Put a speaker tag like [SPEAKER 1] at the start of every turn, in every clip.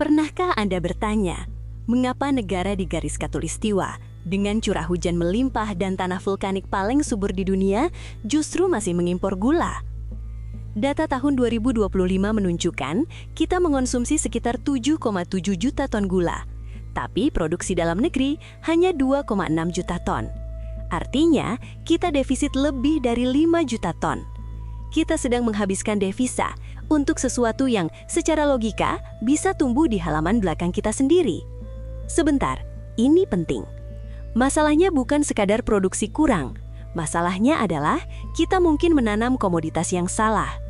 [SPEAKER 1] Pernahkah Anda bertanya, mengapa negara di garis khatulistiwa dengan curah hujan melimpah dan tanah vulkanik paling subur di dunia justru masih mengimpor gula? Data tahun 2025 menunjukkan kita mengonsumsi sekitar 7,7 juta ton gula, tapi produksi dalam negeri hanya 2,6 juta ton. Artinya, kita defisit lebih dari 5 juta ton. Kita sedang menghabiskan devisa untuk sesuatu yang secara logika bisa tumbuh di halaman belakang kita sendiri. Sebentar, ini penting. Masalahnya bukan sekadar produksi kurang. Masalahnya adalah kita mungkin menanam komoditas yang salah.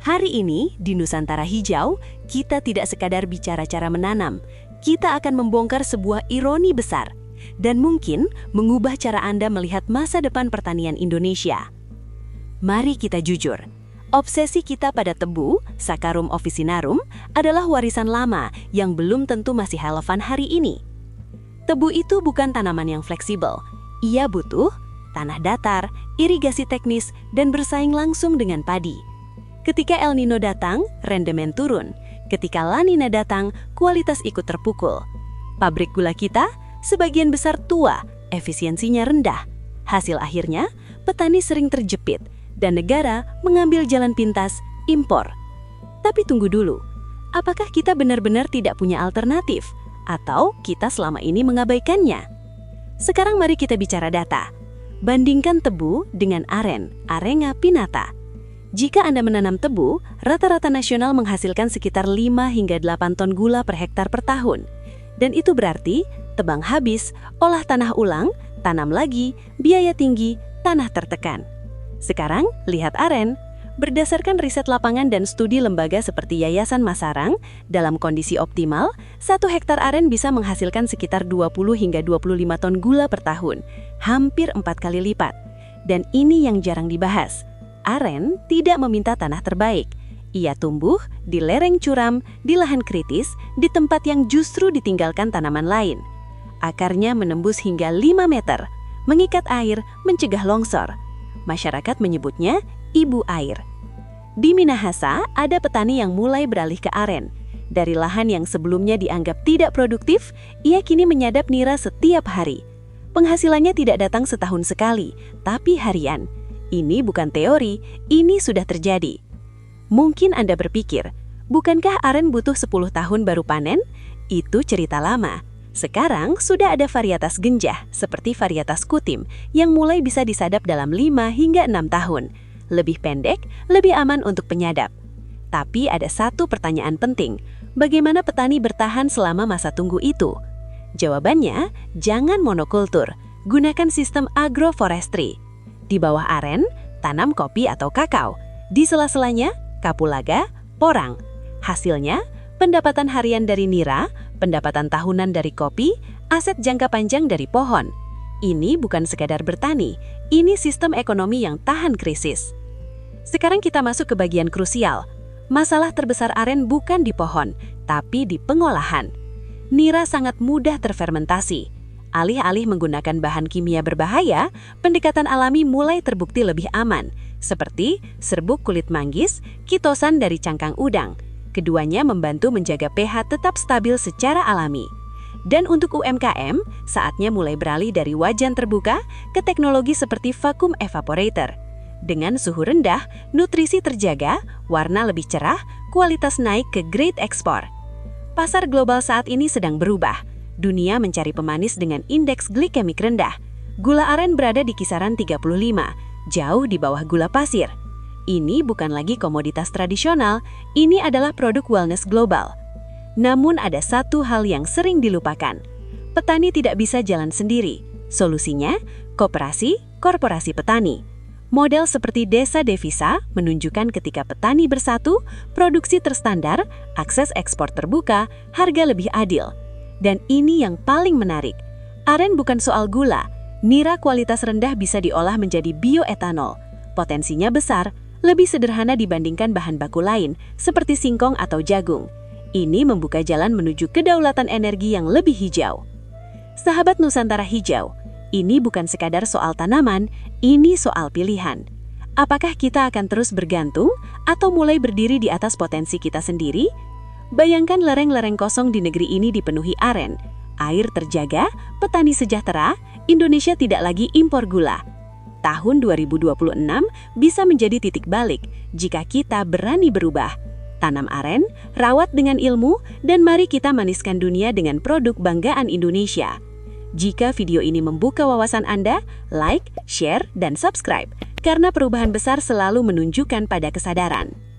[SPEAKER 1] Hari ini, di Nusantara Hijau, kita tidak sekadar bicara cara menanam. Kita akan membongkar sebuah ironi besar dan mungkin mengubah cara Anda melihat masa depan pertanian Indonesia. Mari kita jujur, obsesi kita pada tebu, Saccharum officinarum, adalah warisan lama yang belum tentu masih relevan hari ini. Tebu itu bukan tanaman yang fleksibel. Ia butuh tanah datar, irigasi teknis, dan bersaing langsung dengan padi. Ketika El Nino datang, rendemen turun. Ketika La Nina datang, kualitas ikut terpukul. Pabrik gula kita sebagian besar tua, efisiensinya rendah. Hasil akhirnya, petani sering terjepit, dan negara mengambil jalan pintas, impor. Tapi tunggu dulu, apakah kita benar-benar tidak punya alternatif? Atau kita selama ini mengabaikannya? Sekarang mari kita bicara data. Bandingkan tebu dengan aren, Arenga pinnata. Jika Anda menanam tebu, rata-rata nasional menghasilkan sekitar 5 hingga 8 ton gula per hektar per tahun. Dan itu berarti tebang habis, olah tanah ulang, tanam lagi, biaya tinggi, tanah tertekan. Sekarang, lihat aren. Berdasarkan riset lapangan dan studi lembaga seperti Yayasan Masarang, dalam kondisi optimal, 1 hektar aren bisa menghasilkan sekitar 20 hingga 25 ton gula per tahun, hampir 4 kali lipat. Dan ini yang jarang dibahas. Aren tidak meminta tanah terbaik. Ia tumbuh di lereng curam, di lahan kritis, di tempat yang justru ditinggalkan tanaman lain. Akarnya menembus hingga 5 meter, mengikat air, mencegah longsor. Masyarakat menyebutnya ibu air. Di Minahasa, ada petani yang mulai beralih ke aren. Dari lahan yang sebelumnya dianggap tidak produktif, ia kini menyadap nira setiap hari. Penghasilannya tidak datang setahun sekali, tapi harian. Ini bukan teori, ini sudah terjadi. Mungkin Anda berpikir, bukankah aren butuh 10 tahun baru panen? Itu cerita lama. Sekarang sudah ada varietas genjah seperti varietas kutim yang mulai bisa disadap dalam 5 hingga 6 tahun. Lebih pendek, lebih aman untuk penyadap. Tapi ada satu pertanyaan penting, bagaimana petani bertahan selama masa tunggu itu? Jawabannya, jangan monokultur, gunakan sistem agroforestry. Di bawah aren, tanam kopi atau kakao. Di sela-selanya, kapulaga, porang. Hasilnya, pendapatan harian dari nira, pendapatan tahunan dari kopi, aset jangka panjang dari pohon. Ini bukan sekadar bertani, ini sistem ekonomi yang tahan krisis. Sekarang kita masuk ke bagian krusial. Masalah terbesar aren bukan di pohon, tapi di pengolahan. Nira sangat mudah terfermentasi. Alih-alih menggunakan bahan kimia berbahaya, pendekatan alami mulai terbukti lebih aman, seperti serbuk kulit manggis, kitosan dari cangkang udang. Keduanya membantu menjaga pH tetap stabil secara alami. Dan untuk UMKM, saatnya mulai beralih dari wajan terbuka ke teknologi seperti vacuum evaporator. Dengan suhu rendah, nutrisi terjaga, warna lebih cerah, kualitas naik ke grade ekspor. Pasar global saat ini sedang berubah. Dunia mencari pemanis dengan indeks glikemik rendah. Gula aren berada di kisaran 35, jauh di bawah gula pasir. Ini bukan lagi komoditas tradisional, ini adalah produk wellness global. Namun ada satu hal yang sering dilupakan. Petani tidak bisa jalan sendiri. Solusinya, koperasi, korporasi petani. Model seperti desa devisa menunjukkan ketika petani bersatu, produksi terstandar, akses ekspor terbuka, harga lebih adil. Dan ini yang paling menarik. Aren bukan soal gula. Nira kualitas rendah bisa diolah menjadi bioetanol. Potensinya besar, lebih sederhana dibandingkan bahan baku lain, seperti singkong atau jagung. Ini membuka jalan menuju kedaulatan energi yang lebih hijau. Sahabat Nusantara Hijau, ini bukan sekadar soal tanaman, ini soal pilihan. Apakah kita akan terus bergantung atau mulai berdiri di atas potensi kita sendiri?
[SPEAKER 2] Bayangkan lereng-lereng kosong di negeri ini dipenuhi aren. Air terjaga, petani sejahtera, Indonesia tidak lagi impor gula. Tahun 2026 bisa menjadi titik balik jika kita berani berubah. Tanam aren, rawat dengan ilmu, dan mari kita maniskan dunia dengan produk banggaan Indonesia. Jika video ini membuka wawasan Anda, like, share, dan subscribe, karena perubahan besar selalu menunjukkan pada kesadaran.